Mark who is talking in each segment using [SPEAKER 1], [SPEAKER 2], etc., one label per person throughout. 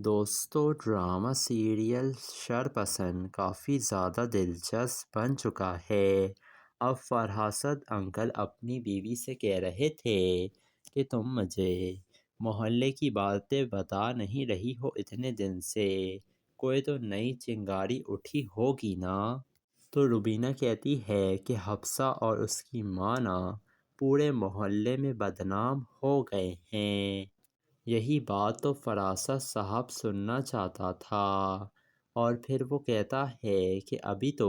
[SPEAKER 1] دوستو drama serial شرپسند کافی زیادہ دلچسپ بن چکا ہے۔ اب فرحت انکل اپنی بیوی سے کہہ رہے تھے کہ تم مجھے محلے کی باتیں بتا نہیں رہی ہو اتنے دن سے، کوئی تو نئی چنگاری اٹھی ہوگی نا؟ تو روبینہ کہتی ہے کہ حفصہ اور اس کی ماں نا پورے محلے میں بدنام ہو گئے ہیں۔ یہی بات تو فرحت صاحب سننا چاہتا تھا، اور پھر وہ کہتا ہے کہ ابھی تو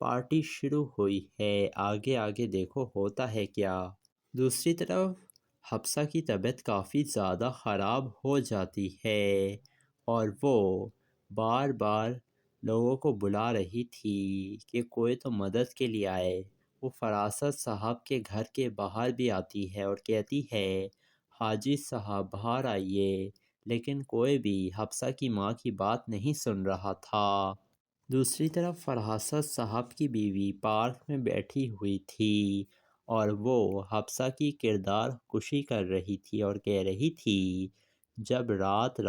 [SPEAKER 1] پارٹی شروع ہوئی ہے، آگے آگے دیکھو ہوتا ہے کیا۔ دوسری طرف حفصہ کی طبیعت کافی زیادہ خراب ہو جاتی ہے اور وہ بار بار لوگوں کو بلا رہی تھی کہ کوئی تو مدد کے لیے آئے۔ وہ فرحت صاحب کے گھر کے باہر بھی آتی ہے اور کہتی ہے حاجی صاحب باہر آئیے، لیکن کوئی بھی حفصہ کی ماں کی بات نہیں سن رہا تھا۔ دوسری طرف فرحت صاحب کی بیوی پارک میں بیٹھی ہوئی تھی اور وہ حفصہ کی کردار کشی کر رہی تھی اور کہہ رہی تھی جب رات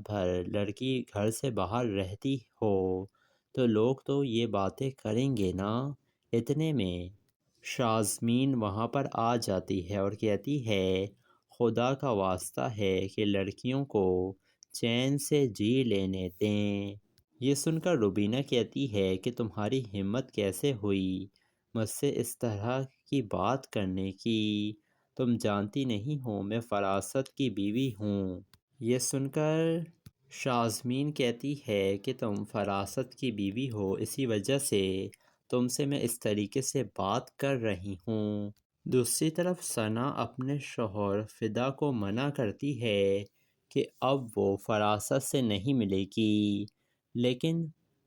[SPEAKER 1] بھر لڑکی گھر سے باہر رہتی ہو تو لوگ تو یہ باتیں کریں گے نا۔ اتنے میں شازمین وہاں پر آ جاتی ہے اور کہتی ہے خدا کا واسطہ ہے کہ لڑکیوں کو چین سے جی لینے دیں۔ یہ سن کر روبینہ کہتی ہے کہ تمہاری ہمت کیسے ہوئی مجھ سے اس طرح کی بات کرنے کی؟ تم جانتی نہیں ہو میں فرحت کی بیوی ہوں۔ یہ سن کر شازمین کہتی ہے کہ تم فرحت کی بیوی ہو، اسی وجہ سے تم سے میں اس طریقے سے بات کر رہی ہوں۔ دوسری طرف ثنا اپنے شوہر فدا کو منع کرتی ہے کہ اب وہ فرحت سے نہیں ملے گی، لیکن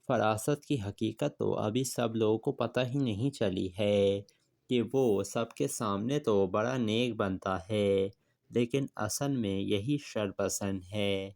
[SPEAKER 1] فرحت کی حقیقت تو ابھی سب لوگوں کو پتہ ہی نہیں چلی ہے کہ وہ سب کے سامنے تو بڑا نیک بنتا ہے، لیکن اصل میں یہی شرپسند ہے۔